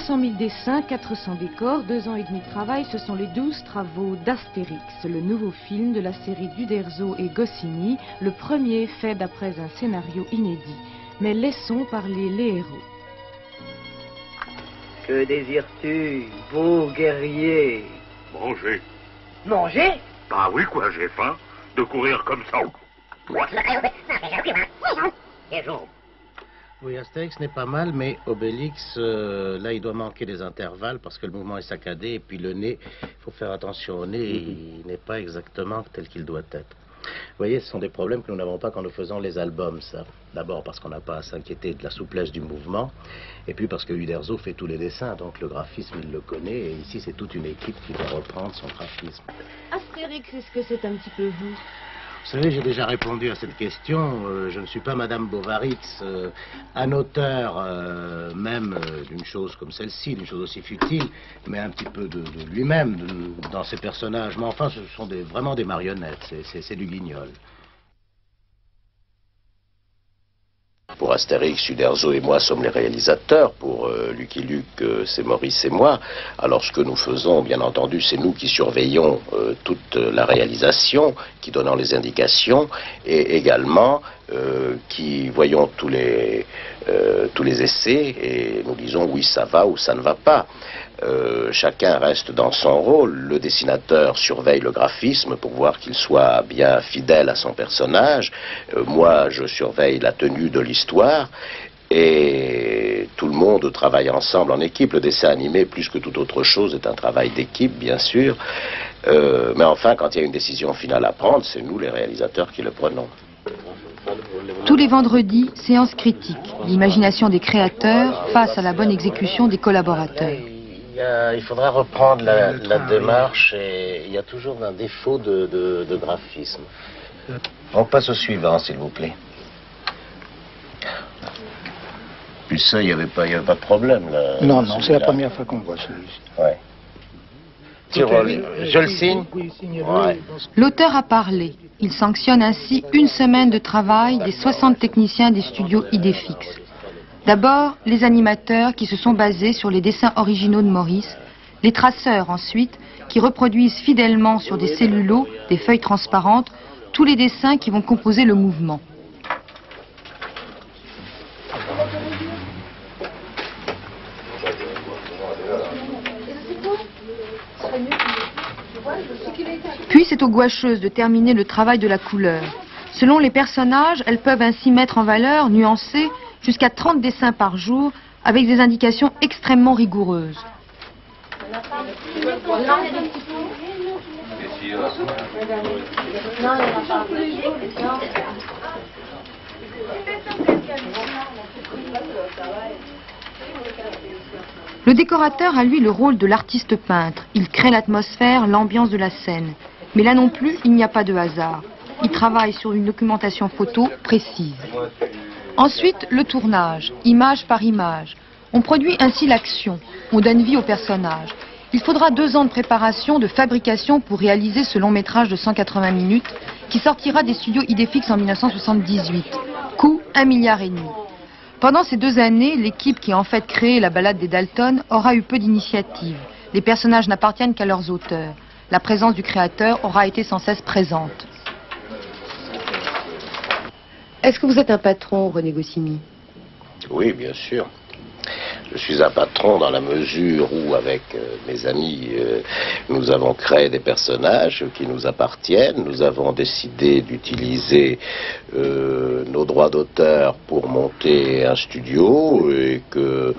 200 000 dessins, 400 décors, 2 ans et demi de travail, ce sont les 12 travaux d'Astérix, le nouveau film de la série d'Uderzo et Goscinny, le premier fait d'après un scénario inédit. Mais laissons parler les héros. Que désires-tu, beau guerrier? Manger. Manger? Bah oui, quoi, j'ai faim. De courir comme ça. Oui, Astérix n'est pas mal, mais Obélix, là, il doit manquer des intervalles parce que le mouvement est saccadé. Et puis le nez, il faut faire attention au nez, il n'est pas exactement tel qu'il doit être. Vous voyez, ce sont des problèmes que nous n'avons pas quand nous faisons les albums, ça. D'abord parce qu'on n'a pas à s'inquiéter de la souplesse du mouvement, et puis parce que Uderzo fait tous les dessins, donc le graphisme, il le connaît, et ici, c'est toute une équipe qui doit reprendre son graphisme. Astérix, est-ce que c'est un petit peu vous? Vous savez, j'ai déjà répondu à cette question. Je ne suis pas Madame Bovary, un auteur même d'une chose comme celle-ci, d'une chose aussi futile, mais un petit peu de lui-même dans ses personnages. Mais enfin, ce sont vraiment des marionnettes, c'est du guignol. Pour Astérix, Uderzo et moi sommes les réalisateurs. Pour Lucky Luke, c'est Maurice et moi. Alors ce que nous faisons, bien entendu, c'est nous qui surveillons toute la réalisation, qui donnons les indications, et également qui voyons tous les essais, et nous disons oui ça va ou ça ne va pas. Chacun reste dans son rôle. Le dessinateur surveille le graphisme pour voir qu'il soit bien fidèle à son personnage. Moi, je surveille la tenue de l'histoire. Et tout le monde travaille ensemble en équipe. Le dessin animé, plus que toute autre chose, est un travail d'équipe, bien sûr. Mais enfin, quand il y a une décision finale à prendre, c'est nous, les réalisateurs, qui le prenons. Tous les vendredis, séance critique. L'imagination des créateurs face à la bonne exécution des collaborateurs. Il faudra reprendre la démarche, et il y a toujours un défaut de graphisme. On passe au suivant, s'il vous plaît. Puis ça, il n'y avait pas de problème, là. Non, c'est la première fois qu'on voit celui-ci. Ouais. Je le signe? Ouais. L'auteur a parlé. Il sanctionne ainsi une semaine de travail des 60 techniciens des studios Idéfix. D'abord, les animateurs qui se sont basés sur les dessins originaux de Maurice, les traceurs ensuite, qui reproduisent fidèlement sur des cellulos, des feuilles transparentes, tous les dessins qui vont composer le mouvement. Puis c'est aux gouacheuses de terminer le travail de la couleur. Selon les personnages, elles peuvent ainsi mettre en valeur, nuancer, jusqu'à 30 dessins par jour, avec des indications extrêmement rigoureuses. Le décorateur a lui le rôle de l'artiste peintre. Il crée l'atmosphère, l'ambiance de la scène. Mais là non plus, il n'y a pas de hasard. Il travaille sur une documentation photo précise. Ensuite, le tournage, image par image. On produit ainsi l'action, on donne vie au personnage. Il faudra 2 ans de préparation, de fabrication pour réaliser ce long métrage de 180 minutes qui sortira des studios Idéfix en 1978. Coût 1,5 milliard. Pendant ces 2 années, l'équipe qui a en fait créé la balade des Dalton aura eu peu d'initiative. Les personnages n'appartiennent qu'à leurs auteurs. La présence du créateur aura été sans cesse présente. Est-ce que vous êtes un patron, René Goscinny? Oui, bien sûr. Je suis un patron dans la mesure où, avec mes amis, nous avons créé des personnages qui nous appartiennent. Nous avons décidé d'utiliser nos droits d'auteur pour monter un studio et que...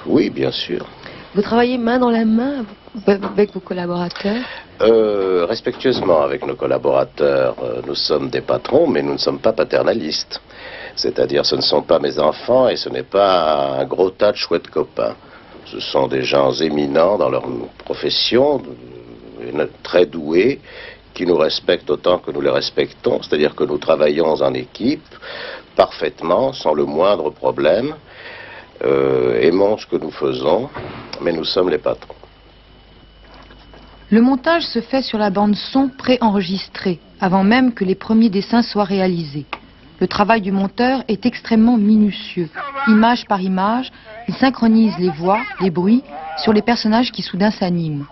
oui, bien sûr. Vous travaillez main dans la main avec vos collaborateurs? Respectueusement avec nos collaborateurs, nous sommes des patrons, mais nous ne sommes pas paternalistes. C'est-à-dire, ce ne sont pas mes enfants et ce n'est pas un gros tas de chouettes copains. Ce sont des gens éminents dans leur profession, très doués, qui nous respectent autant que nous les respectons. C'est-à-dire que nous travaillons en équipe, parfaitement, sans le moindre problème, aimons ce que nous faisons, mais nous sommes les patrons. Le montage se fait sur la bande son préenregistrée, avant même que les premiers dessins soient réalisés. Le travail du monteur est extrêmement minutieux. Image par image, Il synchronise les voix, les bruits sur les personnages qui soudain s'animent.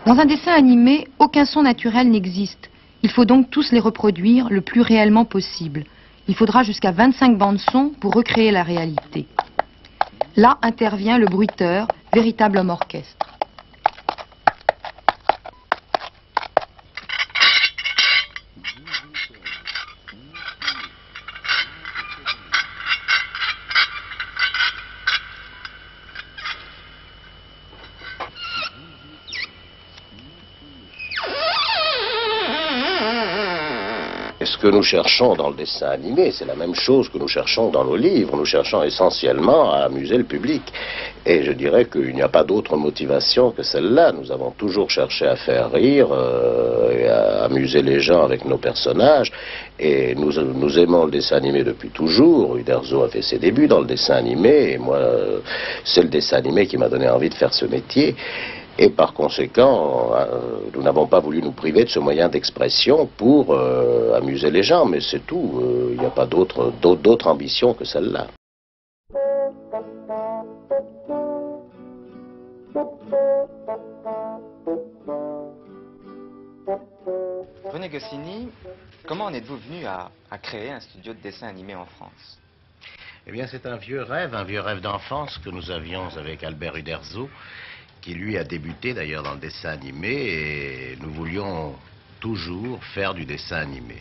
Dans un dessin animé, aucun son naturel n'existe. Il faut donc tous les reproduire le plus réellement possible. Il faudra jusqu'à 25 bandes son pour recréer la réalité. Là intervient le bruiteur, véritable homme orchestre. Ce que nous cherchons dans le dessin animé, c'est la même chose que nous cherchons dans nos livres. Nous cherchons essentiellement à amuser le public. Et je dirais qu'il n'y a pas d'autre motivation que celle-là. Nous avons toujours cherché à faire rire et à amuser les gens avec nos personnages. Et nous aimons le dessin animé depuis toujours. Uderzo a fait ses débuts dans le dessin animé. Et moi, c'est le dessin animé qui m'a donné envie de faire ce métier. Et par conséquent, nous n'avons pas voulu nous priver de ce moyen d'expression pour amuser les gens, mais c'est tout. Il n'y a pas d'autre ambition que celle-là. René Goscinny, comment en êtes-vous venu à créer un studio de dessin animé en France? Eh bien, c'est un vieux rêve d'enfance que nous avions avec Albert Uderzo, qui lui a débuté d'ailleurs dans le dessin animé, et nous voulions toujours faire du dessin animé.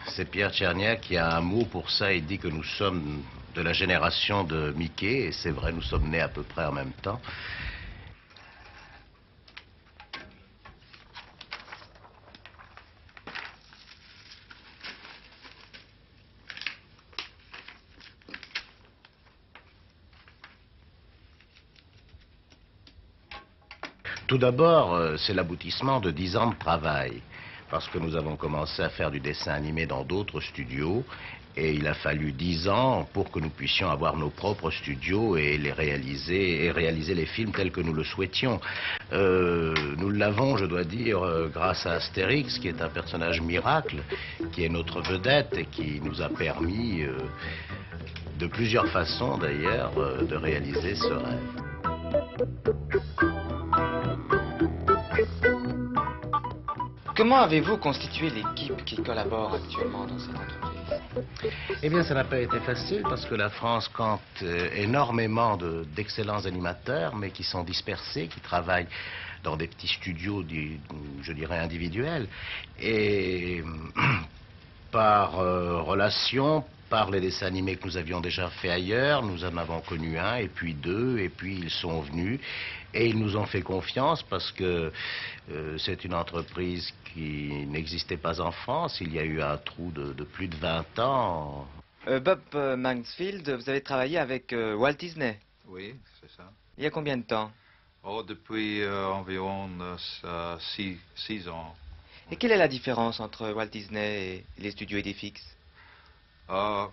C'est Pierre Tcherniak qui a un mot pour ça. Il dit que nous sommes de la génération de Mickey, et c'est vrai, nous sommes nés à peu près en même temps. Tout d'abord, c'est l'aboutissement de 10 ans de travail, parce que nous avons commencé à faire du dessin animé dans d'autres studios, et il a fallu 10 ans pour que nous puissions avoir nos propres studios et les réaliser, et réaliser les films tels que nous le souhaitions. Nous l'avons, je dois dire, grâce à Astérix, qui est un personnage miracle, qui est notre vedette et qui nous a permis, de plusieurs façons d'ailleurs, de réaliser ce rêve. Comment avez-vous constitué l'équipe qui collabore actuellement dans cette entreprise? Eh bien, ça n'a pas été facile parce que la France compte énormément d'excellents animateurs, mais qui sont dispersés, qui travaillent dans des petits studios, je dirais, individuels. Et par relation, par les dessins animés que nous avions déjà fait ailleurs, nous en avons connu un, et puis deux, et puis ils sont venus. Et ils nous ont fait confiance parce que c'est une entreprise qui n'existait pas en France. Il y a eu un trou de plus de 20 ans. Bob Mansfield, vous avez travaillé avec Walt Disney? Oui, c'est ça. Il y a combien de temps? Oh, depuis environ 6 ans. Et quelle est la différence entre Walt Disney et les studios Edifix? Dans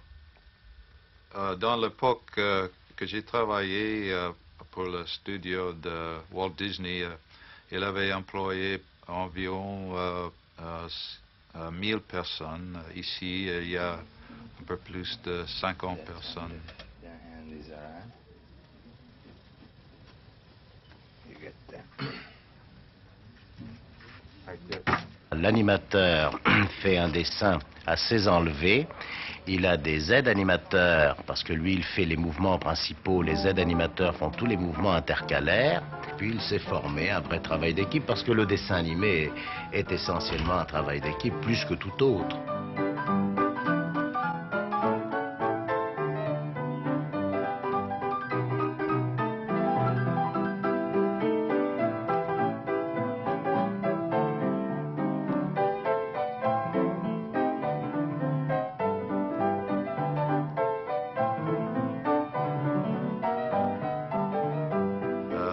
l'époque que j'ai travaillé pour le studio de Walt Disney, il avait employé environ 1000 personnes. Ici, il y a un peu plus de 50 personnes. L'animateur fait un dessin assez enlevé. Il a des aides animateurs, parce que lui, il fait les mouvements principaux. Les aides animateurs font tous les mouvements intercalaires. Puis il s'est formé un vrai travail d'équipe, parce que le dessin animé est essentiellement un travail d'équipe, plus que tout autre.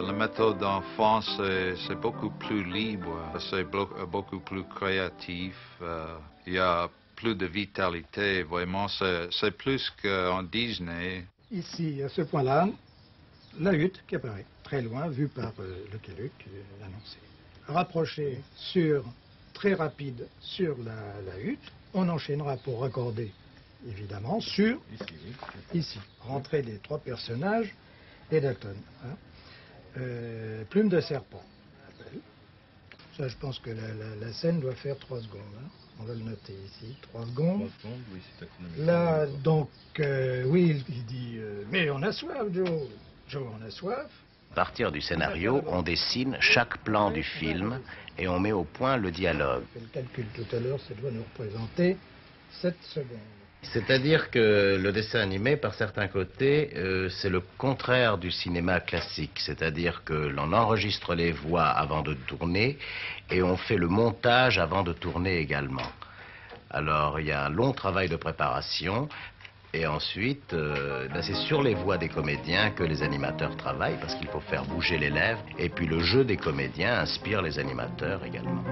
La méthode en France, c'est beaucoup plus libre, c'est beaucoup plus créatif. Il y a plus de vitalité, vraiment, c'est plus qu'en Disney. Ici, à ce point-là, la hutte qui apparaît très loin, vue par le Caluc annoncé. Rapproché sur très rapide sur la hutte. On enchaînera pour raccorder, évidemment, sur, ici, rentrée des 3 personnages et Dalton. Hein. Plume de serpent. Ça, je pense que la scène doit faire 3 secondes. Hein. On va le noter ici, 3 secondes. 3 secondes, oui, c'est là, donc, oui, il dit, mais on a soif, Joe. Joe, on a soif. À partir du scénario, on dessine chaque plan du film et on met au point le dialogue. On fait le calcul tout à l'heure, ça doit nous représenter 7 secondes. C'est-à-dire que le dessin animé, par certains côtés, c'est le contraire du cinéma classique. C'est-à-dire que l'on enregistre les voix avant de tourner et on fait le montage avant de tourner également. Alors, il y a un long travail de préparation. Et ensuite, c'est sur les voix des comédiens que les animateurs travaillent, parce qu'il faut faire bouger les lèvres. Et puis le jeu des comédiens inspire les animateurs également.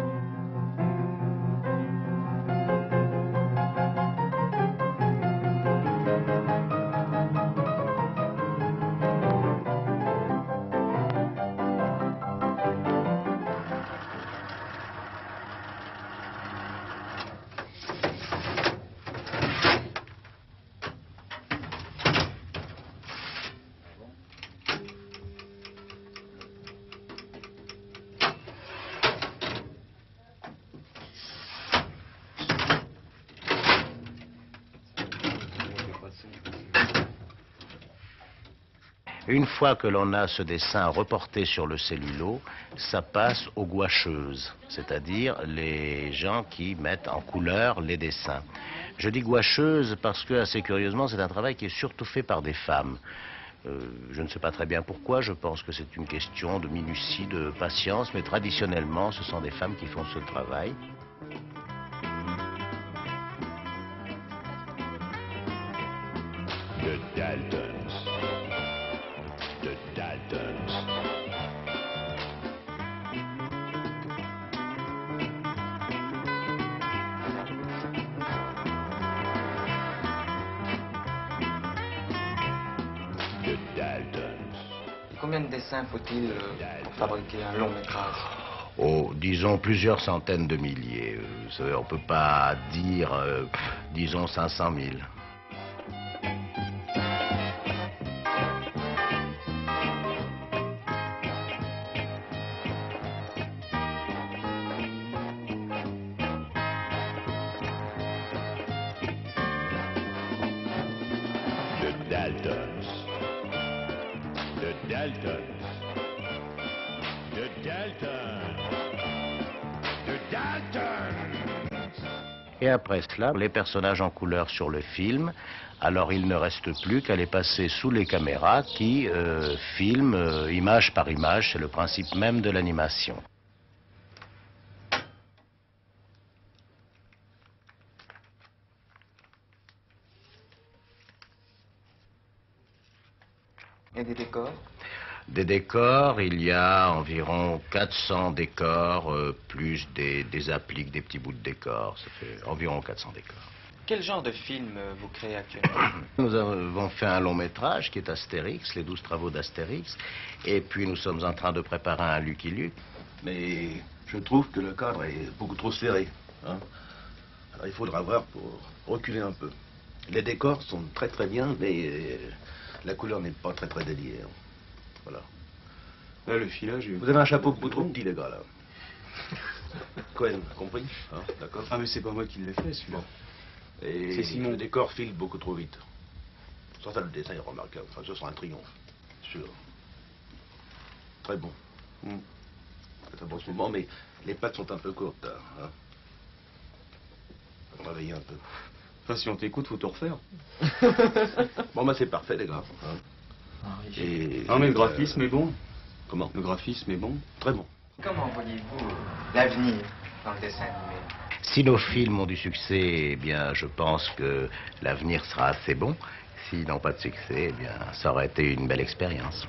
Une fois que l'on a ce dessin reporté sur le cellulo, ça passe aux gouacheuses, c'est-à-dire les gens qui mettent en couleur les dessins. Je dis gouacheuses parce que, assez curieusement, c'est un travail qui est surtout fait par des femmes. Je ne sais pas très bien pourquoi, je pense que c'est une question de minutie, de patience, mais traditionnellement, ce sont des femmes qui font ce travail. The Daltons. The Daltons. The Daltons. Combien de dessins faut-il pour fabriquer un long métrage? Oh, disons plusieurs centaines de milliers. Vous savez, on ne peut pas dire, disons 500 000. Daltons. The Daltons. The Daltons. The Daltons. Et après cela, les personnages en couleur sur le film, alors il ne reste plus qu'à les passer sous les caméras qui filment image par image, c'est le principe même de l'animation. Et des décors? Des décors, il y a environ 400 décors, plus des appliques, des petits bouts de décors. Ça fait environ 400 décors. Quel genre de film vous créez actuellement? Nous avons fait un long métrage qui est Astérix, les 12 travaux d'Astérix. Et puis nous sommes en train de préparer un Lucky Luke. Mais je trouve que le cadre est beaucoup trop serré. Hein. Alors il faudra voir pour reculer un peu. Les décors sont très très bien, mais la couleur n'est pas très très déliée. Hein. Voilà. Là, le filage... Vous avez un chapeau beaucoup trop petit, les gars, là. Cohen, compris hein, d'accord. Ah, mais c'est pas moi qui l'ai fait, celui-là. Et c'est Simon. Le décor file beaucoup trop vite. Ça, le dessin est remarquable. Enfin, ce sera un triomphe, sûr. Très bon. C'est un bon moment, mais les pattes sont un peu courtes, là. Hein. Faut travailler un peu. Enfin, si on t'écoute, faut tout refaire. Bon, bah, c'est parfait, les gars. Hein. Non, mais le graphisme est bon. Comment? Le graphisme est bon. Très bon. Comment voyez-vous l'avenir dans le dessin animé? Si nos films ont du succès, eh bien, je pense que l'avenir sera assez bon. S'ils n'ont pas de succès, eh bien, ça aurait été une belle expérience.